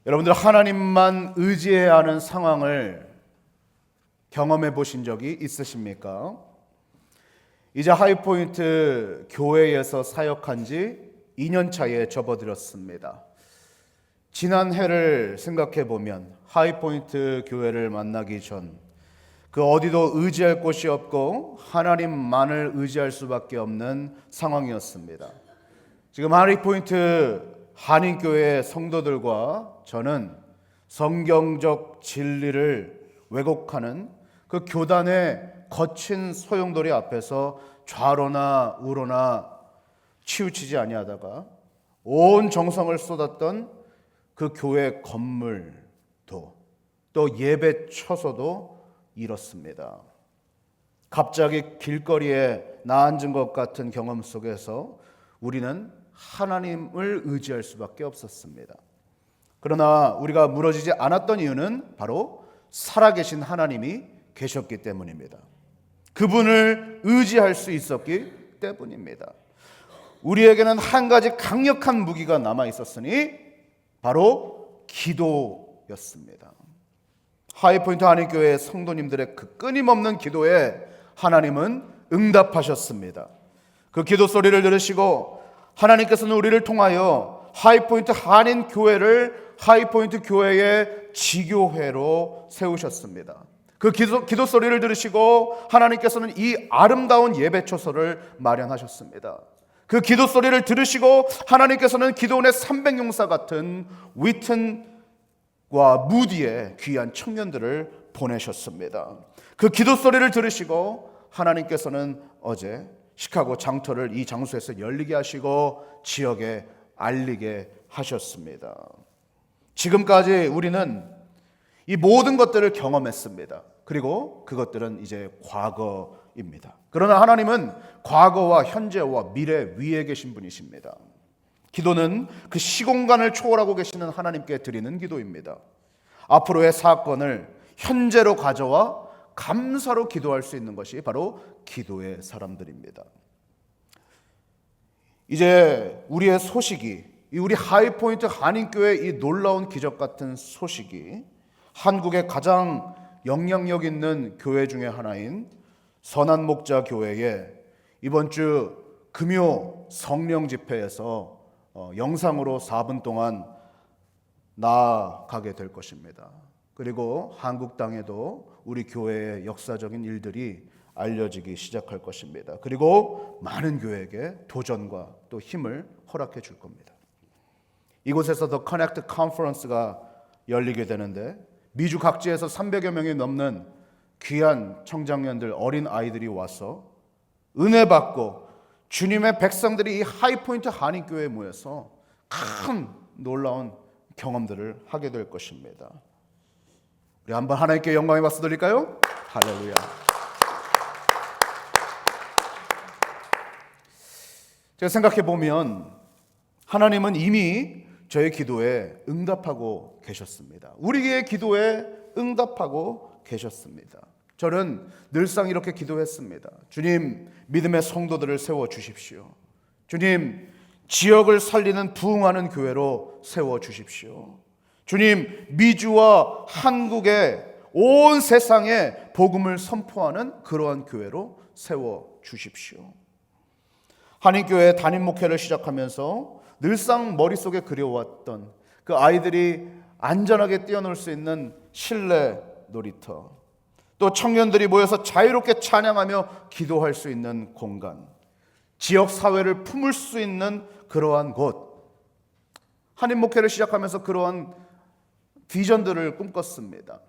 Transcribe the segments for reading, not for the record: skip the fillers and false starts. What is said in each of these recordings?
여러분들 하나님만 의지해야 하는 상황을 경험해 보신 적이 있으십니까? 이제 하이포인트 교회에서 사역한 지 2년 차에 접어들었습니다. 지난 해를 생각해 보면 하이포인트 교회를 만나기 전 그 어디도 의지할 곳이 없고 하나님만을 의지할 수밖에 없는 상황이었습니다. 지금 하이포인트 한인교회 성도들과 저는 성경적 진리를 왜곡하는 그 교단의 거친 소용돌이 앞에서 좌로나 우로나 치우치지 아니하다가 온 정성을 쏟았던 그 교회 건물도 또 예배 처소도 잃었습니다. 갑자기 길거리에 나앉은 것 같은 경험 속에서 우리는 하나님을 의지할 수밖에 없었습니다. 그러나 우리가 무너지지 않았던 이유는 바로 살아계신 하나님이 계셨기 때문입니다. 그분을 의지할 수 있었기 때문입니다. 우리에게는 한 가지 강력한 무기가 남아 있었으니 바로 기도였습니다. 하이포인트 한인교회 성도님들의 그 끊임없는 기도에 하나님은 응답하셨습니다. 그 기도 소리를 들으시고 하나님께서는 우리를 통하여 하이포인트 한인교회를 하이포인트 교회의 지교회로 세우셨습니다. 그 기도 소리를 들으시고 하나님께서는 이 아름다운 예배초소를 마련하셨습니다. 그 기도 소리를 들으시고 하나님께서는 기도원의 300용사 같은 위튼과 무디의 귀한 청년들을 보내셨습니다. 그 기도 소리를 들으시고 하나님께서는 어제 시카고 장터를 이 장소에서 열리게 하시고 지역에 알리게 하셨습니다. 지금까지 우리는 이 모든 것들을 경험했습니다. 그리고 그것들은 이제 과거입니다. 그러나 하나님은 과거와 현재와 미래 위에 계신 분이십니다. 기도는 그 시공간을 초월하고 계시는 하나님께 드리는 기도입니다. 앞으로의 사건을 현재로 가져와 감사로 기도할 수 있는 것이 바로 기도의 사람들입니다. 이제 우리의 소식이, 우리 하이포인트 한인교회 이 놀라운 기적 같은 소식이 한국의 가장 영향력 있는 교회 중에 하나인 선한목자 교회에 이번 주 금요 성령 집회에서 영상으로 4분 동안 나아가게 될 것입니다. 그리고 한국 땅에도 우리 교회의 역사적인 일들이 알려지기 시작할 것입니다. 그리고 많은 교회에게 도전과 또 힘을 허락해 줄 겁니다. 이곳에서 더 커넥트 컨퍼런스가 열리게 되는데 미주 각지에서 300여 명이 넘는 귀한 청장년들, 어린 아이들이 와서 은혜 받고 주님의 백성들이 이 하이포인트 한인교회에 모여서 큰 놀라운 경험들을 하게 될 것입니다. 우리 한번 하나님께 영광의 박수 드릴까요? 할렐루야. 제가 생각해 보면 하나님은 이미 저의 기도에 응답하고 계셨습니다. 우리의 기도에 응답하고 계셨습니다. 저는 늘상 이렇게 기도했습니다. 주님, 믿음의 성도들을 세워주십시오. 주님, 지역을 살리는 부흥하는 교회로 세워주십시오. 주님, 미주와 한국의 온 세상에 복음을 선포하는 그러한 교회로 세워주십시오. 한인교회 담임 목회를 시작하면서 늘상 머릿속에 그려왔던 그 아이들이 안전하게 뛰어놀 수 있는 실내 놀이터, 또 청년들이 모여서 자유롭게 찬양하며 기도할 수 있는 공간, 지역 사회를 품을 수 있는 그러한 곳, 한인 목회를 시작하면서 그러한 비전들을 꿈꿨습니다.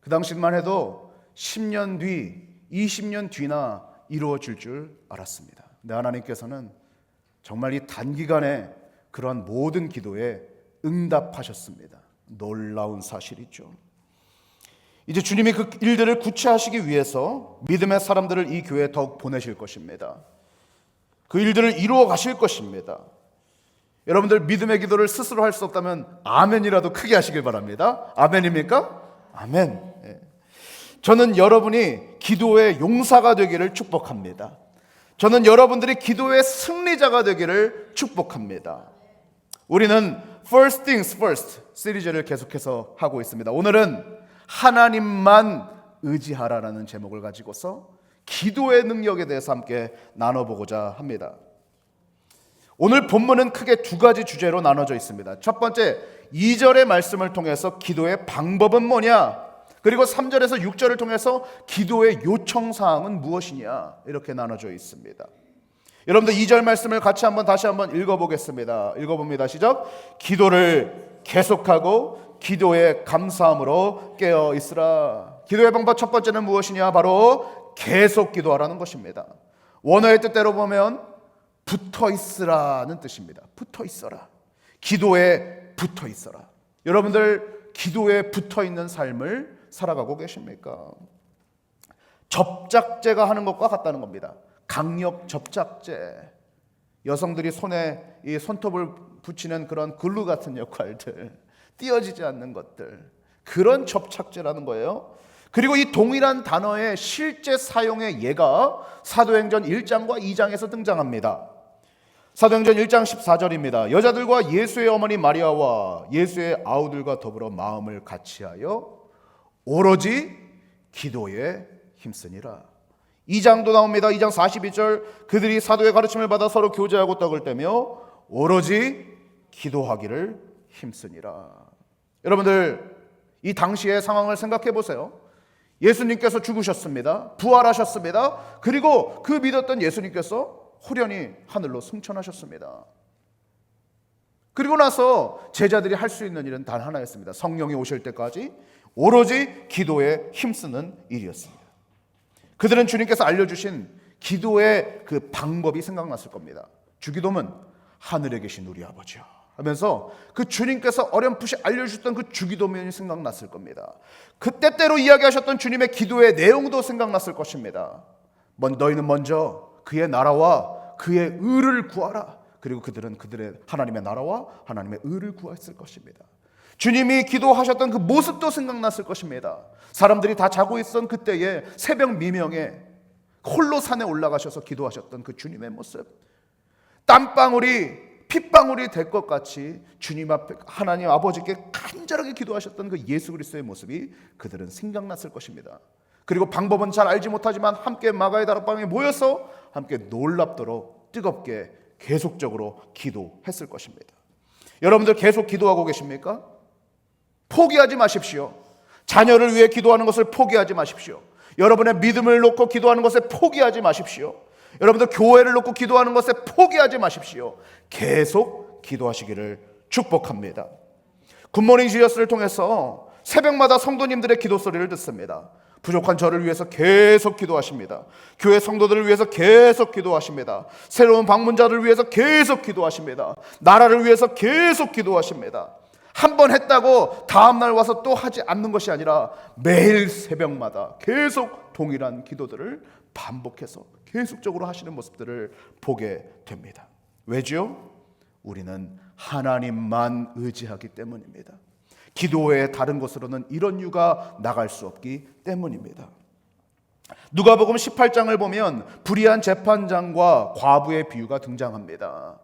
그 당시만 해도 10년 뒤, 20년 뒤나 이루어질 줄 알았습니다. 근데 하나님께서는 정말 이 단기간에 그러한 모든 기도에 응답하셨습니다. 놀라운 사실이죠. 이제 주님이 그 일들을 구체하시기 위해서 믿음의 사람들을 이 교회에 더욱 보내실 것입니다. 그 일들을 이루어 가실 것입니다. 여러분들 믿음의 기도를 스스로 할 수 없다면 아멘이라도 크게 하시길 바랍니다. 아멘입니까? 아멘. 저는 여러분이 기도의 용사가 되기를 축복합니다. 저는 여러분들이 기도의 승리자가 되기를 축복합니다. 우리는 First Things First 시리즈를 계속해서 하고 있습니다. 오늘은 하나님만 의지하라라는 제목을 가지고서 기도의 능력에 대해서 함께 나눠보고자 합니다. 오늘 본문은 크게 두 가지 주제로 나눠져 있습니다. 첫 번째, 2절의 말씀을 통해서 기도의 방법은 뭐냐, 그리고 3절에서 6절을 통해서 기도의 요청사항은 무엇이냐, 이렇게 나눠져 있습니다. 여러분들 2절 말씀을 같이 다시 한번 읽어보겠습니다. 읽어봅니다. 시작. 기도를 계속하고 기도에 감사함으로 깨어 있으라. 기도의 방법 첫 번째는 무엇이냐, 바로 계속 기도하라는 것입니다. 원어의 뜻대로 보면 붙어 있으라는 뜻입니다. 붙어 있어라. 기도에 붙어 있어라. 여러분들 기도에 붙어 있는 삶을 살아가고 계십니까? 접착제가 하는 것과 같다는 겁니다. 강력 접착제. 여성들이 손에 이 손톱을 붙이는 그런 글루 같은 역할들, 띄어지지 않는 것들, 그런 접착제라는 거예요. 그리고 이 동일한 단어의 실제 사용의 예가 사도행전 1장과 2장에서 등장합니다. 사도행전 1장 14절입니다. 여자들과 예수의 어머니 마리아와 예수의 아우들과 더불어 마음을 같이하여 오로지 기도에 힘쓰니라. 2장도 나옵니다. 2장 42절, 그들이 사도의 가르침을 받아 서로 교제하고 떡을 떼며 오로지 기도하기를 힘쓰니라. 여러분들 이 당시의 상황을 생각해 보세요. 예수님께서 죽으셨습니다. 부활하셨습니다. 그리고 그 믿었던 예수님께서 호련히 하늘로 승천하셨습니다. 그리고 나서 제자들이 할 수 있는 일은 단 하나였습니다. 성령이 오실 때까지 오로지 기도에 힘쓰는 일이었습니다. 그들은 주님께서 알려주신 기도의 그 방법이 생각났을 겁니다. 주기도문 하늘에 계신 우리 아버지요 하면서 그 주님께서 어렴풋이 알려주셨던 그 주기도문이 생각났을 겁니다. 그 때때로 이야기하셨던 주님의 기도의 내용도 생각났을 것입니다. 너희는 먼저 그의 나라와 그의 의를 구하라. 그리고 그들은 그들의 하나님의 나라와 하나님의 의를 구했을 것입니다. 주님이 기도하셨던 그 모습도 생각났을 것입니다. 사람들이 다 자고 있던 그때에 새벽 미명에 홀로 산에 올라가셔서 기도하셨던 그 주님의 모습, 땀방울이 핏방울이 될 것 같이 주님 앞에 하나님 아버지께 간절하게 기도하셨던 그 예수 그리스도의 모습이 그들은 생각났을 것입니다. 그리고 방법은 잘 알지 못하지만 함께 마가의 다락방에 모여서 함께 놀랍도록 뜨겁게 계속적으로 기도했을 것입니다. 여러분들 계속 기도하고 계십니까? 포기하지 마십시오. 자녀를 위해 기도하는 것을 포기하지 마십시오. 여러분의 믿음을 놓고 기도하는 것에 포기하지 마십시오. 여러분들 교회를 놓고 기도하는 것에 포기하지 마십시오. 계속 기도하시기를 축복합니다. 굿모닝 지저스를 통해서 새벽마다 성도님들의 기도 소리를 듣습니다. 부족한 저를 위해서 계속 기도하십니다. 교회 성도들을 위해서 계속 기도하십니다. 새로운 방문자들을 위해서 계속 기도하십니다. 나라를 위해서 계속 기도하십니다. 한 번 했다고 다음날 와서 또 하지 않는 것이 아니라 매일 새벽마다 계속 동일한 기도들을 반복해서 계속적으로 하시는 모습들을 보게 됩니다. 왜죠? 우리는 하나님만 의지하기 때문입니다. 기도의 다른 곳으로는 이런 이유가 나갈 수 없기 때문입니다. 누가복음 18장을 보면 불의한 재판장과 과부의 비유가 등장합니다.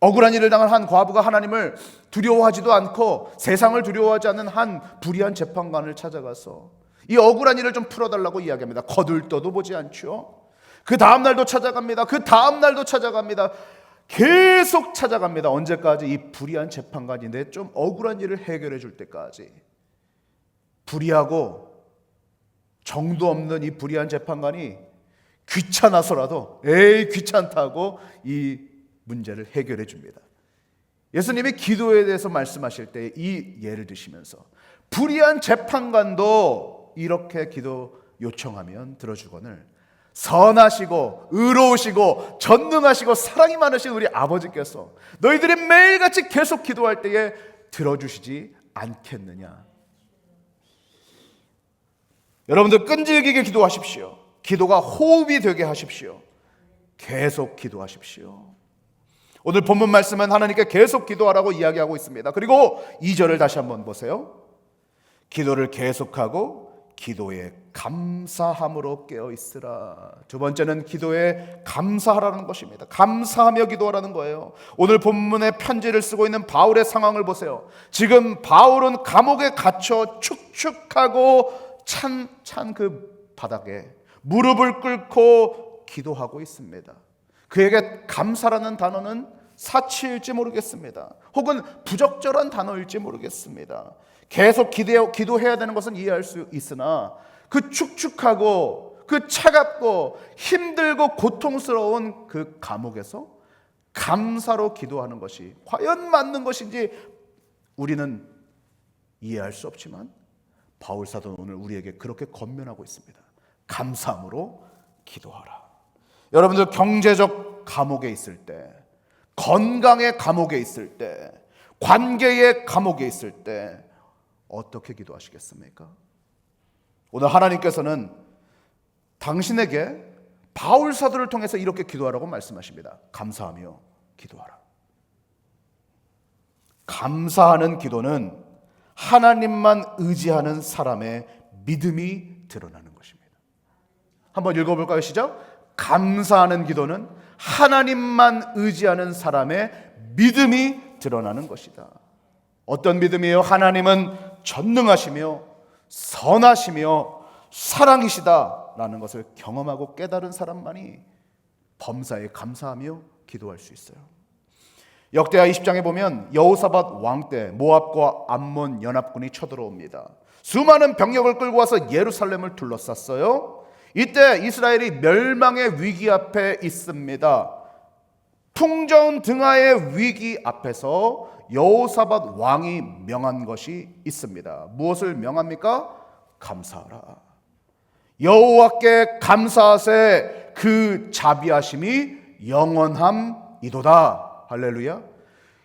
억울한 일을 당한 한 과부가 하나님을 두려워하지도 않고 세상을 두려워하지 않는 한 불의한 재판관을 찾아가서 이 억울한 일을 좀 풀어달라고 이야기합니다. 거들떠도 보지 않죠. 그 다음날도 찾아갑니다. 그 다음날도 찾아갑니다. 계속 찾아갑니다. 언제까지? 이 불의한 재판관이 내 좀 억울한 일을 해결해 줄 때까지. 불의하고 정도 없는 이 불의한 재판관이 귀찮아서라도 귀찮다고 이 문제를 해결해 줍니다. 예수님이 기도에 대해서 말씀하실 때 이 예를 드시면서 불의한 재판관도 이렇게 기도 요청하면 들어주거늘 선하시고 의로우시고 전능하시고 사랑이 많으신 우리 아버지께서 너희들이 매일같이 계속 기도할 때에 들어주시지 않겠느냐. 여러분들 끈질기게 기도하십시오. 기도가 호흡이 되게 하십시오. 계속 기도하십시오. 오늘 본문 말씀은 하나님께 계속 기도하라고 이야기하고 있습니다. 그리고 2절을 다시 한번 보세요. 기도를 계속하고 기도에 감사함으로 깨어 있으라. 두 번째는 기도에 감사하라는 것입니다. 감사하며 기도하라는 거예요. 오늘 본문의 편지를 쓰고 있는 바울의 상황을 보세요. 지금 바울은 감옥에 갇혀 축축하고 찬 그 바닥에 무릎을 꿇고 기도하고 있습니다. 그에게 감사라는 단어는 사치일지 모르겠습니다. 혹은 부적절한 단어일지 모르겠습니다. 계속 기도해야 되는 것은 이해할 수 있으나 그 축축하고 그 차갑고 힘들고 고통스러운 그 감옥에서 감사로 기도하는 것이 과연 맞는 것인지 우리는 이해할 수 없지만 바울 사도는 오늘 우리에게 그렇게 권면하고 있습니다. 감사함으로 기도하라. 여러분들 경제적 감옥에 있을 때, 건강의 감옥에 있을 때, 관계의 감옥에 있을 때 어떻게 기도하시겠습니까? 오늘 하나님께서는 당신에게 바울 사도를 통해서 이렇게 기도하라고 말씀하십니다. 감사하며 기도하라. 감사하는 기도는 하나님만 의지하는 사람의 믿음이 드러나는 것입니다. 한번 읽어볼까요? 시작. 감사하는 기도는 하나님만 의지하는 사람의 믿음이 드러나는 것이다. 어떤 믿음이에요? 하나님은 전능하시며 선하시며 사랑이시다라는 것을 경험하고 깨달은 사람만이 범사에 감사하며 기도할 수 있어요. 역대하 20장에 보면 여호사밧 왕 때 모압과 암몬 연합군이 쳐들어옵니다. 수많은 병력을 끌고 와서 예루살렘을 둘러쌌어요. 이때 이스라엘이 멸망의 위기 앞에 있습니다. 풍전 등하의 위기 앞에서 여호사밧 왕이 명한 것이 있습니다. 무엇을 명합니까? 감사하라. 여호와께 감사하세 그 자비하심이 영원함이도다. 할렐루야.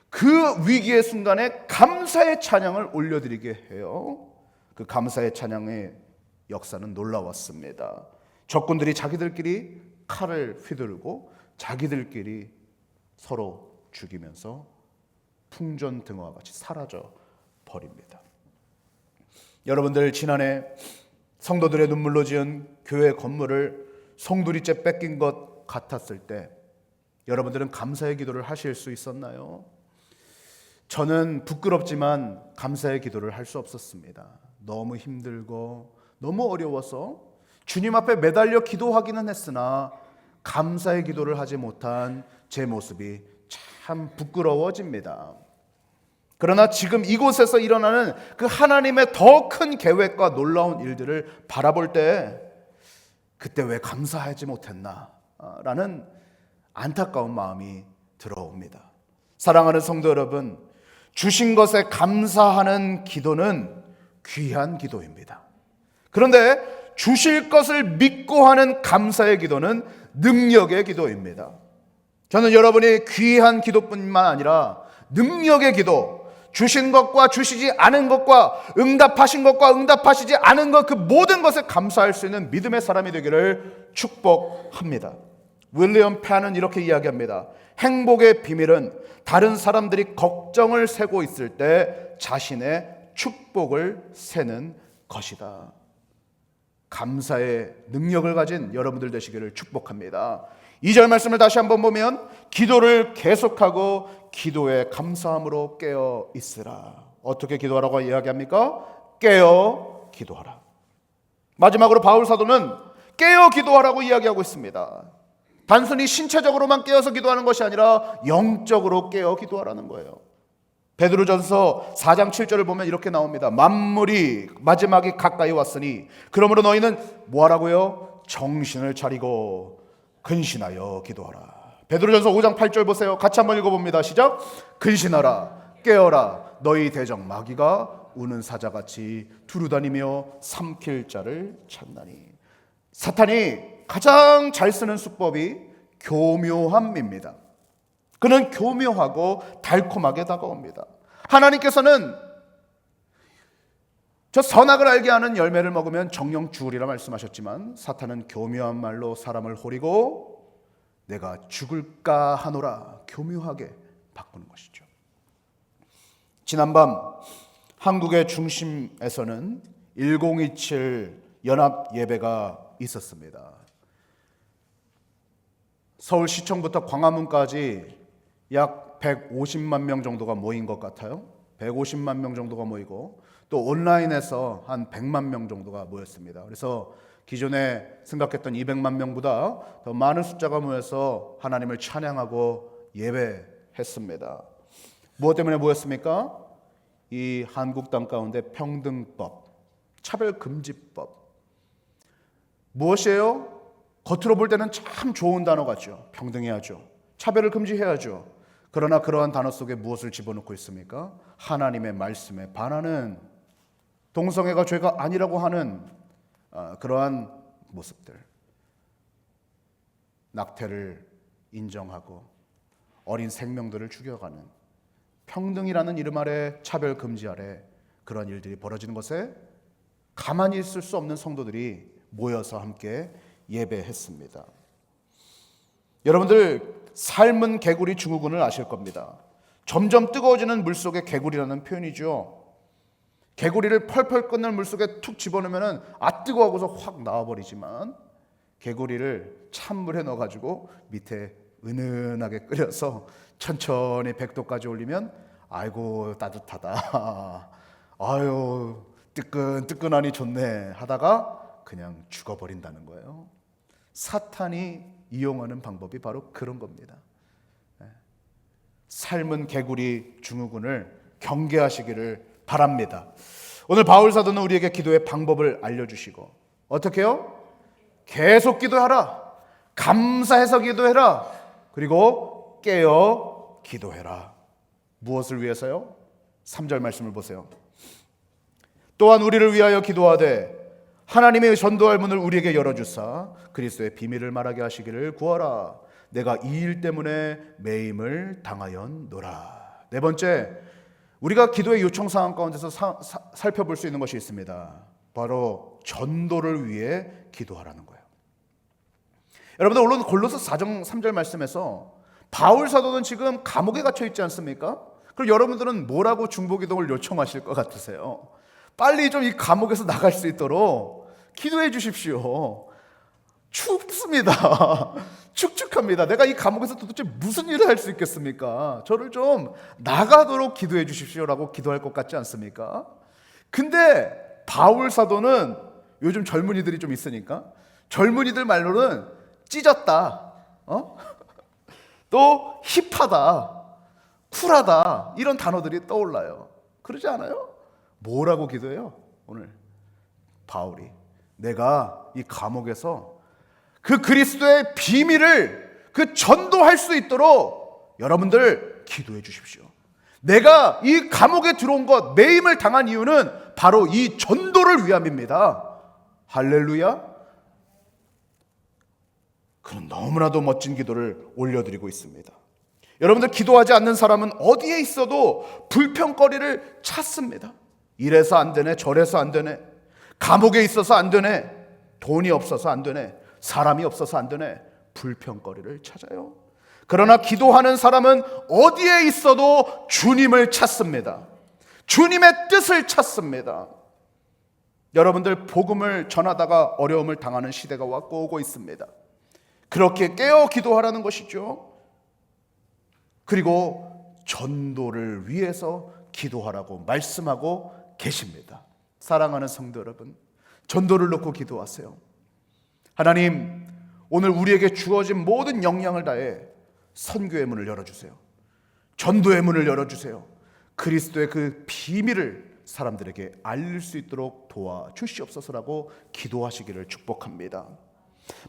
그 위기의 순간에 감사의 찬양을 올려드리게 해요. 그 감사의 찬양의 역사는 놀라웠습니다. 적군들이 자기들끼리 칼을 휘두르고 자기들끼리 서로 죽이면서 풍전등화와 같이 사라져 버립니다. 여러분들 지난해 성도들의 눈물로 지은 교회 건물을 송두리째 뺏긴 것 같았을 때 여러분들은 감사의 기도를 하실 수 있었나요? 저는 부끄럽지만 감사의 기도를 할 수 없었습니다. 너무 힘들고 너무 어려워서 주님 앞에 매달려 기도하기는 했으나 감사의 기도를 하지 못한 제 모습이 참 부끄러워집니다. 그러나 지금 이곳에서 일어나는 그 하나님의 더 큰 계획과 놀라운 일들을 바라볼 때 그때 왜 감사하지 못했나 라는 안타까운 마음이 들어옵니다. 사랑하는 성도 여러분, 주신 것에 감사하는 기도는 귀한 기도입니다. 그런데 주실 것을 믿고 하는 감사의 기도는 능력의 기도입니다. 저는 여러분이 귀한 기도뿐만 아니라 능력의 기도, 주신 것과 주시지 않은 것과 응답하신 것과 응답하시지 않은 것, 그 모든 것에 감사할 수 있는 믿음의 사람이 되기를 축복합니다. 윌리엄 펜은 이렇게 이야기합니다. 행복의 비밀은 다른 사람들이 걱정을 세고 있을 때 자신의 축복을 세는 것이다. 감사의 능력을 가진 여러분들 되시기를 축복합니다. 2절 말씀을 다시 한번 보면 기도를 계속하고 기도에 감사함으로 깨어 있으라. 어떻게 기도하라고 이야기합니까? 깨어 기도하라. 마지막으로 바울 사도는 깨어 기도하라고 이야기하고 있습니다. 단순히 신체적으로만 깨어서 기도하는 것이 아니라 영적으로 깨어 기도하라는 거예요. 베드로전서 4장 7절을 보면 이렇게 나옵니다. 만물이 마지막이 가까이 왔으니 그러므로 너희는 뭐하라고요? 정신을 차리고 근신하여 기도하라. 베드로전서 5장 8절 보세요. 같이 한번 읽어봅니다. 시작. 근신하라 깨어라 너희 대적 마귀가 우는 사자같이 두루다니며 삼킬 자를 찾나니. 사탄이 가장 잘 쓰는 수법이 교묘함입니다. 그는 교묘하고 달콤하게 다가옵니다. 하나님께서는 저 선악을 알게 하는 열매를 먹으면 정령 죽으리라 말씀하셨지만 사탄은 교묘한 말로 사람을 호리고 내가 죽을까 하노라 교묘하게 바꾸는 것이죠. 지난밤 한국의 중심에서는 1027 연합 예배가 있었습니다. 서울시청부터 광화문까지 약 150만 명 정도가 모인 것 같아요. 150만 명 정도가 모이고 또 온라인에서 한 100만 명 정도가 모였습니다. 그래서 기존에 생각했던 200만 명보다 더 많은 숫자가 모여서 하나님을 찬양하고 예배했습니다. 무엇 때문에 모였습니까? 이 한국 땅 가운데 평등법, 차별금지법. 무엇이에요? 겉으로 볼 때는 참 좋은 단어 같죠. 평등해야죠. 차별을 금지해야죠. 그러나 그러한 단어 속에 무엇을 집어넣고 있습니까? 하나님의 말씀에 반하는, 동성애가 죄가 아니라고 하는 그러한 모습들. 낙태를 인정하고 어린 생명들을 죽여가는, 평등이라는 이름 아래, 차별 금지 아래 그러한 일들이 벌어지는 것에 가만히 있을 수 없는 성도들이 모여서 함께 예배했습니다. 여러분들 삶은 개구리 증후군을 아실 겁니다. 점점 뜨거워지는 물속에 개구리라는 표현이죠. 개구리를 펄펄 끓는 물속에 툭 집어넣으면 뜨거워하고서 확 나와버리지만, 개구리를 찬물에 넣어가지고 밑에 은은하게 끓여서 천천히 100도까지 올리면 아이고 따뜻하다, 아유 뜨끈뜨끈하니 좋네 하다가 그냥 죽어버린다는 거예요. 사탄이 이용하는 방법이 바로 그런 겁니다. 삶은 개구리 증후군을 경계하시기를 바랍니다. 오늘 바울 사도는 우리에게 기도의 방법을 알려주시고, 어떻게 해요? 계속 기도하라, 감사해서 기도해라, 그리고 깨어 기도해라. 무엇을 위해서요? 3절 말씀을 보세요. 또한 우리를 위하여 기도하되 하나님의 전도할 문을 우리에게 열어주사 그리스도의 비밀을 말하게 하시기를 구하라. 내가 이 일 때문에 매임을 당하였노라. 네 번째, 우리가 기도의 요청 사항 가운데서 살펴볼 수 있는 것이 있습니다. 바로 전도를 위해 기도하라는 거예요. 여러분들 오늘 골로새 4장 3절 말씀에서 바울 사도는 지금 감옥에 갇혀 있지 않습니까? 그럼 여러분들은 뭐라고 중보기도를 요청하실 것 같으세요? 빨리 좀 이 감옥에서 나갈 수 있도록 기도해 주십시오. 춥습니다. 축축합니다. 내가 이 감옥에서 도대체 무슨 일을 할 수 있겠습니까? 저를 좀 나가도록 기도해 주십시오라고 기도할 것 같지 않습니까? 근데 바울 사도는, 요즘 젊은이들이 좀 있으니까 젊은이들 말로는 찢었다, 또 힙하다, 쿨하다, 이런 단어들이 떠올라요. 그러지 않아요? 뭐라고 기도해요? 오늘 바울이, 내가 이 감옥에서 그 그리스도의 비밀을 전도할 수 있도록 여러분들 기도해 주십시오. 내가 이 감옥에 들어온 것, 매임을 당한 이유는 바로 이 전도를 위함입니다. 할렐루야. 그런 너무나도 멋진 기도를 올려드리고 있습니다. 여러분들, 기도하지 않는 사람은 어디에 있어도 불평거리를 찾습니다. 이래서 안 되네, 저래서 안 되네, 감옥에 있어서 안 되네, 돈이 없어서 안 되네, 사람이 없어서 안 되네, 불평거리를 찾아요. 그러나 기도하는 사람은 어디에 있어도 주님을 찾습니다. 주님의 뜻을 찾습니다. 여러분들, 복음을 전하다가 어려움을 당하는 시대가 왔고 오고 있습니다. 그렇게 깨어 기도하라는 것이죠. 그리고 전도를 위해서 기도하라고 말씀하고 계십니다. 사랑하는 성도 여러분, 전도를 놓고 기도하세요. 하나님, 오늘 우리에게 주어진 모든 역량을 다해 선교의 문을 열어주세요. 전도의 문을 열어주세요. 그리스도의 그 비밀을 사람들에게 알릴 수 있도록 도와주시옵소서라고 기도하시기를 축복합니다.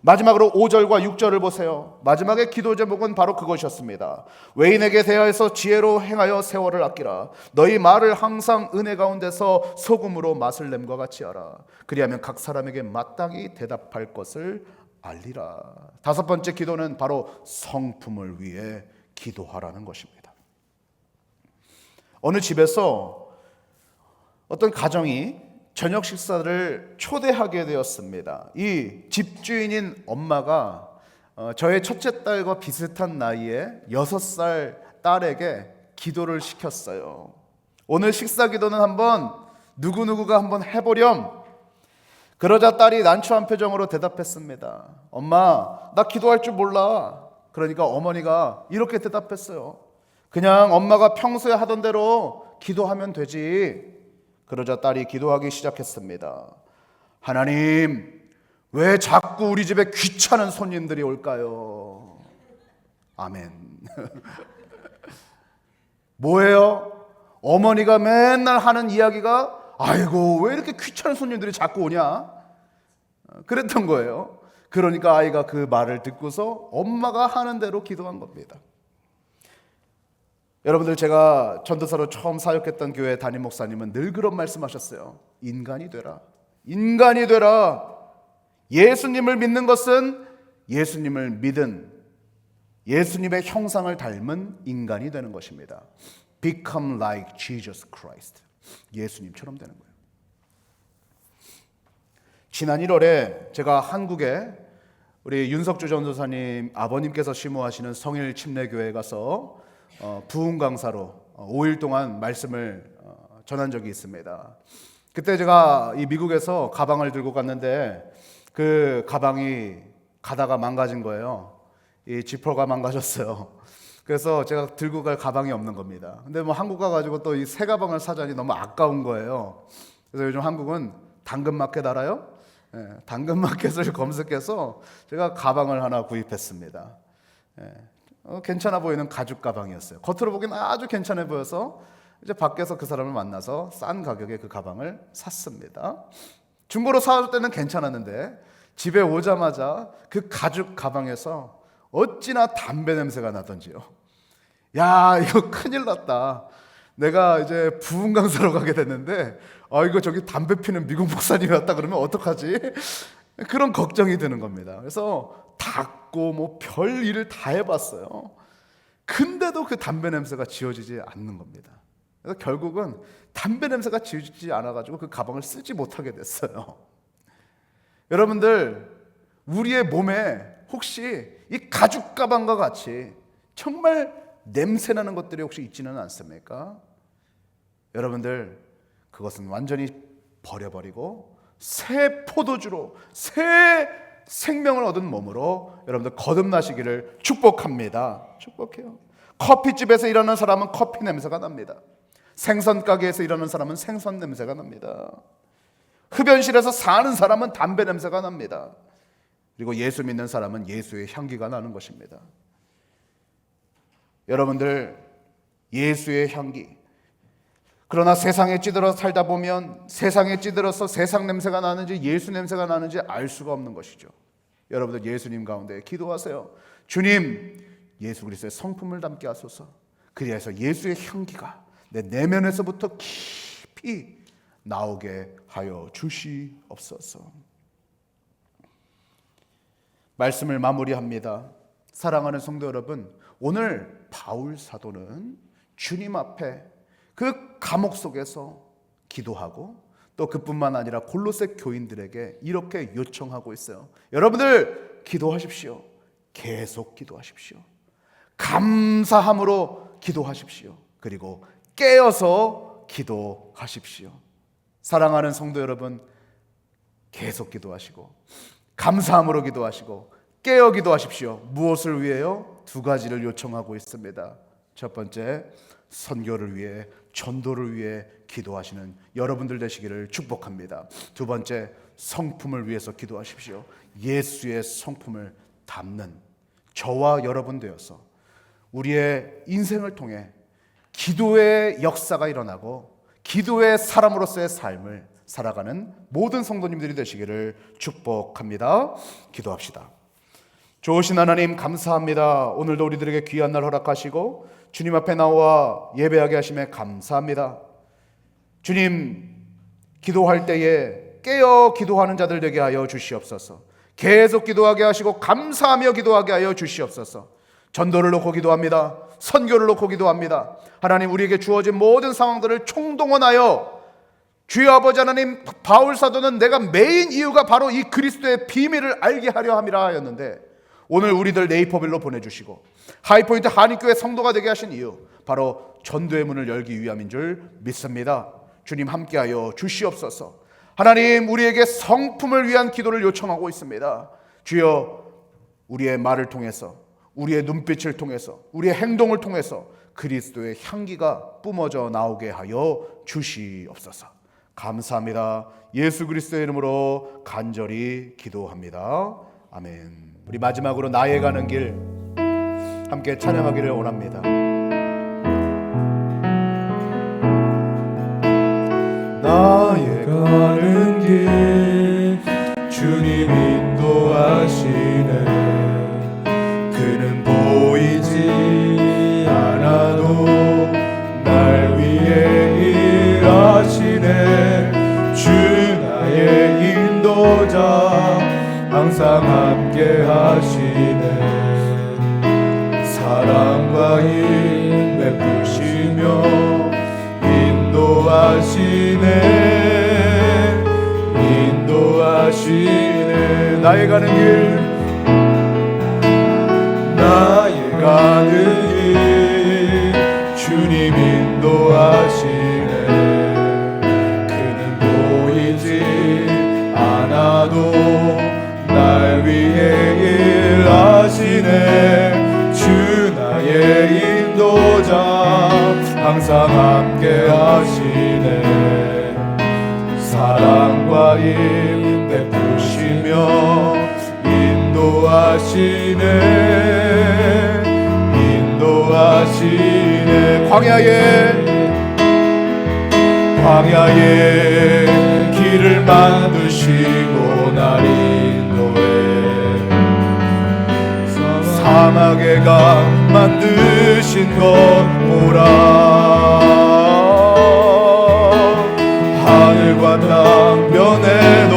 마지막으로 5절과 6절을 보세요. 마지막의 기도 제목은 바로 그것이었습니다. 외인에게 대하여서 지혜로 행하여 세월을 아끼라. 너희 말을 항상 은혜 가운데서 소금으로 맛을 냄과 같이 하라. 그리하면 각 사람에게 마땅히 대답할 것을 알리라. 다섯 번째 기도는 바로 성품을 위해 기도하라는 것입니다. 어느 집에서 어떤 가정이 저녁 식사를 초대하게 되었습니다. 이 집주인인 엄마가 저의 첫째 딸과 비슷한 나이에 6살 딸에게 기도를 시켰어요. 오늘 식사 기도는 한번 누구누구가 한번 해보렴. 그러자 딸이 난처한 표정으로 대답했습니다. 엄마, 나 기도할 줄 몰라. 그러니까 어머니가 이렇게 대답했어요. 그냥 엄마가 평소에 하던 대로 기도하면 되지. 그러자 딸이 기도하기 시작했습니다. 하나님, 왜 자꾸 우리 집에 귀찮은 손님들이 올까요? 아멘. 뭐예요? 어머니가 맨날 하는 이야기가 아이고 왜 이렇게 귀찮은 손님들이 자꾸 오냐? 그랬던 거예요. 그러니까 아이가 그 말을 듣고서 엄마가 하는 대로 기도한 겁니다. 여러분들, 제가 전도사로 처음 사역했던 교회 담임 목사님은 늘 그런 말씀하셨어요. 인간이 되라. 인간이 되라. 예수님을 믿는 것은 예수님을 믿은 예수님의 형상을 닮은 인간이 되는 것입니다. Become like Jesus Christ. 예수님처럼 되는 거예요. 지난 1월에 제가 한국에 우리 윤석주 전도사님 아버님께서 심호하시는 성일 침례교회에 가서 부흥 강사로 5일 동안 말씀을 전한 적이 있습니다. 그때 제가 이 미국에서 가방을 들고 갔는데 그 가방이 가다가 망가진 거예요. 이 지퍼가 망가졌어요. 그래서 제가 들고 갈 가방이 없는 겁니다. 근데 뭐 한국 가가지고 또 이 새 가방을 사자니 너무 아까운 거예요. 그래서 요즘 한국은 당근마켓 알아요? 네, 당근마켓을 검색해서 제가 가방을 하나 구입했습니다. 괜찮아 보이는 가죽 가방이었어요. 겉으로 보기엔 아주 괜찮아 보여서 이제 밖에서 그 사람을 만나서 싼 가격에 그 가방을 샀습니다. 중고로 사줄 때는 괜찮았는데 집에 오자마자 그 가죽 가방에서 어찌나 담배 냄새가 나던지요. 야, 이거 큰일 났다. 내가 이제 부흥 강사로 가게 됐는데 이거 저기 담배 피는 미국 목사님이 왔다 그러면 어떡하지? 그런 걱정이 드는 겁니다. 그래서 닦고 뭐 별 일을 다 해봤어요. 근데도 그 담배 냄새가 지워지지 않는 겁니다. 그래서 결국은 담배 냄새가 지워지지 않아가지고 그 가방을 쓰지 못하게 됐어요. 여러분들, 우리의 몸에 혹시 이 가죽 가방과 같이 정말 냄새나는 것들이 혹시 있지는 않습니까? 여러분들, 그것은 완전히 버려버리고 새 포도주로 새 생명을 얻은 몸으로 여러분들 거듭나시기를 축복합니다. 축복해요. 커피집에서 일하는 사람은 커피 냄새가 납니다. 생선 가게에서 일하는 사람은 생선 냄새가 납니다. 흡연실에서 사는 사람은 담배 냄새가 납니다. 그리고 예수 믿는 사람은 예수의 향기가 나는 것입니다. 여러분들, 예수의 향기. 그러나 세상에 찌들어 살다 보면 세상에 찌들어서 세상 냄새가 나는지 예수 냄새가 나는지 알 수가 없는 것이죠. 여러분들, 예수님 가운데 기도하세요. 주님, 예수 그리스도의 성품을 담게 하소서. 그리해서 예수의 향기가 내 내면에서부터 깊이 나오게 하여 주시옵소서. 말씀을 마무리합니다. 사랑하는 성도 여러분, 오늘 바울 사도는 주님 앞에 그 감옥 속에서 기도하고 또 그뿐만 아니라 골로새 교인들에게 이렇게 요청하고 있어요. 여러분들 기도하십시오. 계속 기도하십시오. 감사함으로 기도하십시오. 그리고 깨어서 기도하십시오. 사랑하는 성도 여러분, 계속 기도하시고 감사함으로 기도하시고 깨어 기도하십시오. 무엇을 위해요? 두 가지를 요청하고 있습니다. 첫 번째, 선교를 위해, 전도를 위해 기도하시는 여러분들 되시기를 축복합니다. 두 번째, 성품을 위해서 기도하십시오. 예수의 성품을 담는 저와 여러분 되어서 우리의 인생을 통해 기도의 역사가 일어나고 기도의 사람으로서의 삶을 살아가는 모든 성도님들이 되시기를 축복합니다. 기도합시다. 좋으신 하나님, 감사합니다. 오늘도 우리들에게 귀한 날 허락하시고 주님 앞에 나와 예배하게 하심에 감사합니다. 주님, 기도할 때에 깨어 기도하는 자들 되게 하여 주시옵소서. 계속 기도하게 하시고 감사하며 기도하게 하여 주시옵소서. 전도를 놓고 기도합니다. 선교를 놓고 기도합니다. 하나님, 우리에게 주어진 모든 상황들을 총동원하여 주여 아버지 하나님, 바울 사도는 내가 메인 이유가 바로 이 그리스도의 비밀을 알게 하려 함이라 하였는데 오늘 우리들 네이버빌로 보내주시고 하이포인트 한인교회 성도가 되게 하신 이유, 바로 전도의 문을 열기 위함인 줄 믿습니다. 주님, 함께하여 주시옵소서. 하나님, 우리에게 성품을 위한 기도를 요청하고 있습니다. 주여, 우리의 말을 통해서, 우리의 눈빛을 통해서, 우리의 행동을 통해서 그리스도의 향기가 뿜어져 나오게 하여 주시옵소서. 감사합니다. 예수 그리스도의 이름으로 간절히 기도합니다. 아멘. 우리 마지막으로 나의 가는 길 함께 찬양하기를 원합니다. 나의 가는 길 주님 인도하시네. 그는 보이지 않아도 날 위해 일하시네. 주 나의 인도자 항상 함께 하시네. 사랑과 힘 베푸시며 인도하시네. 나의 가는 길, 나의 가는 길 주님 인도하시네. 그는 보이지 않아도 날 위해 일하시네. 주 나의 인도자 항상 함께 하시네. 사랑과 힘 베푸시며 인도하시네. 광야에 길을 만드시고 날 인도해. 사막에 강 만드신 것 보라. 하늘과 땅 변해도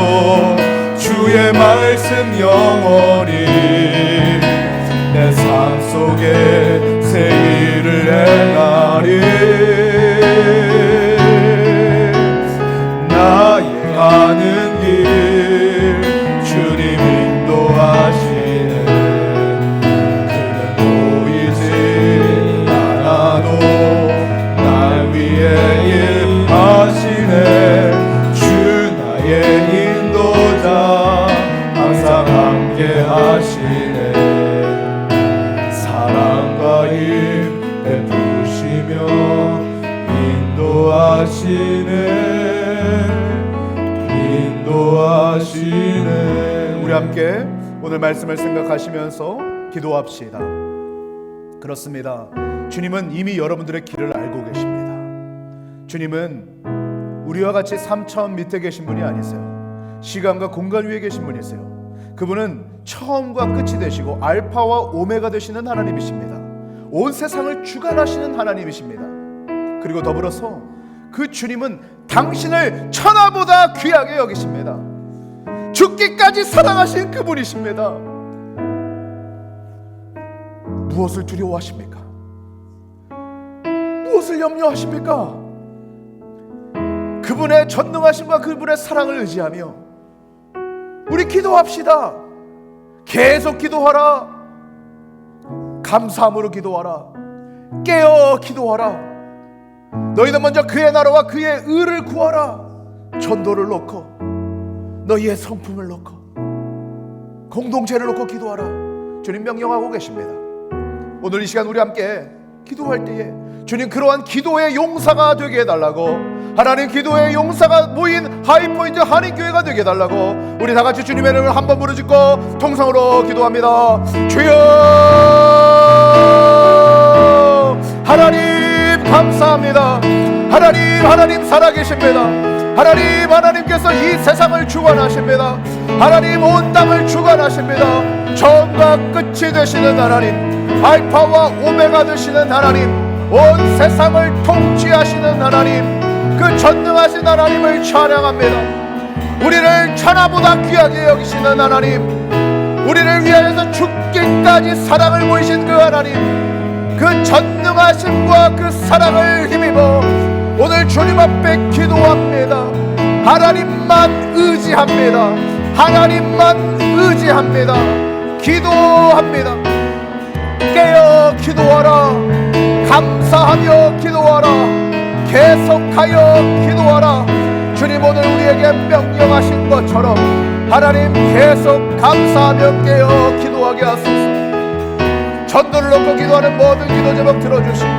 주의 말씀 영원히 내 삶 속에 새 일을 행하리. 나의 가는 길 주님 인도하시네. 그는 보이지 않아도 날 위해 일하시네. 주 나의 인도자 항상 함께 하시네. 사랑과 힘 베푸시며 인도하시네. 우리 함께 오늘 말씀을 생각하시면서 기도합시다. 그렇습니다. 주님은 이미 여러분들의 길을 알고 계십니다. 주님은 우리와 같이 삼천 밑에 계신 분이 아니세요. 시간과 공간 위에 계신 분이세요. 그분은 처음과 끝이 되시고 알파와 오메가 되시는 하나님이십니다. 온 세상을 주관하시는 하나님이십니다. 그리고 더불어서 그 주님은 당신을 천하보다 귀하게 여기십니다. 죽기까지 사랑하신 그분이십니다. 무엇을 두려워하십니까? 무엇을 염려하십니까? 그분의 전능하심과 그분의 사랑을 의지하며 우리 기도합시다. 계속 기도하라. 감사함으로 기도하라. 깨어 기도하라. 너희는 먼저 그의 나라와 그의 의를 구하라. 전도를 놓고 너희의 성품을 놓고 공동체를 놓고 기도하라. 주님 명령하고 계십니다. 오늘 이 시간 우리 함께 기도할 때에 주님 그러한 기도의 용사가 되게 해달라고, 하나님 기도의 용사가 모인 하이포인트 한인교회가 되게 해달라고 우리 다같이 주님의 이름을 한번 부르짖고 통성으로 기도합니다. 주여 하나님 감사합니다. 하나님 살아계십니다. 하나님께서 이 세상을 주관하십니다. 하나님 온 땅을 주관하십니다. 처음과 끝이 되시는 하나님, 알파와 오메가 되시는 하나님, 온 세상을 통치하시는 하나님, 그 전능하신 하나님을 찬양합니다. 우리를 천하보다 귀하게 여기시는 하나님, 우리를 위하여서 죽기까지 사랑을 보이신 그 하나님, 그 전능하심과 그 사랑을 힘입어 오늘 주님 앞에 기도합니다. 하나님만 의지합니다. 하나님만 의지합니다. 기도합니다. 깨어 기도하라. 감사하며 기도하라. 계속하여 기도하라. 주님 오늘 우리에게 명령하신 것처럼 하나님 계속 감사하며 깨어 기도하게 하소서. 전도를 놓고 기도하는 모든 기도 제목 들어주시고,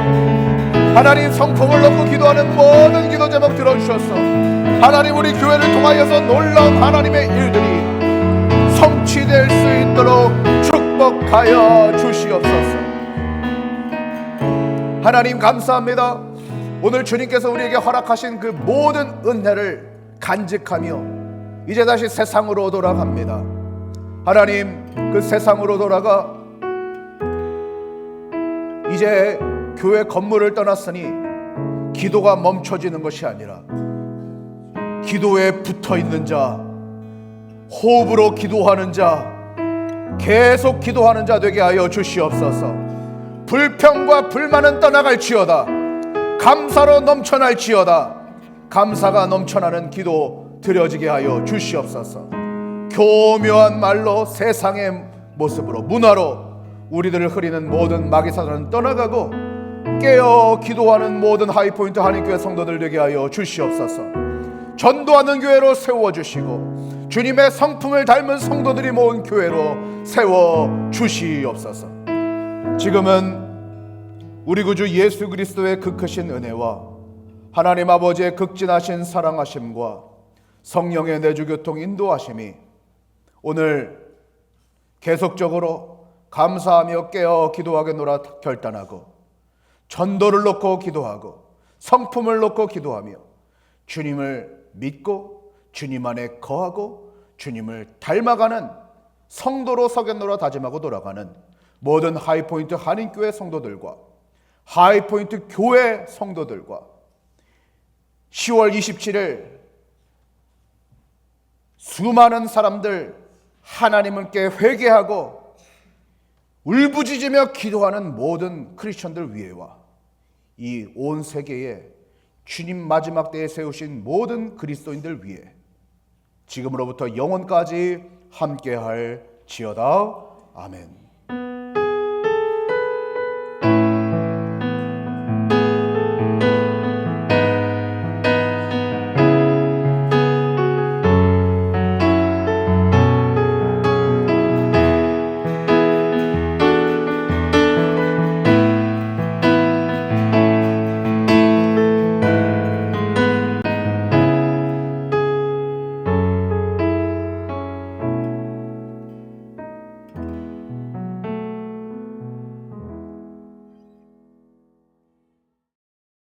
하나님 성품을 놓고 기도하는 모든 기도 제목 들어주셔서 하나님 우리 교회를 통하여서 놀라운 하나님의 일들이 성취될 수 있도록 축복하여 주시옵소서. 하나님 감사합니다. 오늘 주님께서 우리에게 허락하신 그 모든 은혜를 간직하며 이제 다시 세상으로 돌아갑니다. 하나님 그 세상으로 돌아가 이제 교회 건물을 떠났으니 기도가 멈춰지는 것이 아니라 기도에 붙어있는 자, 호흡으로 기도하는 자, 계속 기도하는 자 되게 하여 주시옵소서. 불평과 불만은 떠나갈지어다. 감사로 넘쳐날지어다. 감사가 넘쳐나는 기도 드려지게 하여 주시옵소서. 교묘한 말로 세상의 모습으로 문화로 우리들을 흐리는 모든 마귀사단은 떠나가고 깨어 기도하는 모든 하이포인트 한인교회 성도들 되게 하여 주시옵소서. 전도하는 교회로 세워주시고 주님의 성품을 닮은 성도들이 모은 교회로 세워주시옵소서. 지금은 우리 구주 예수 그리스도의 그 크신 은혜와 하나님 아버지의 극진하신 사랑하심과 성령의 내주교통 인도하심이 오늘 계속적으로 감사하며 깨어 기도하겠노라 결단하고 전도를 놓고 기도하고 성품을 놓고 기도하며 주님을 믿고 주님 안에 거하고 주님을 닮아가는 성도로 서겠노라 다짐하고 돌아가는 모든 하이포인트 한인교회 성도들과 하이포인트 교회 성도들과 10월 27일 수많은 사람들 하나님께 회개하고 울부짖으며 기도하는 모든 크리스천들 위에와 이 온 세계에 주님 마지막 때에 세우신 모든 그리스도인들 위에 지금으로부터 영원까지 함께할 지어다. 아멘.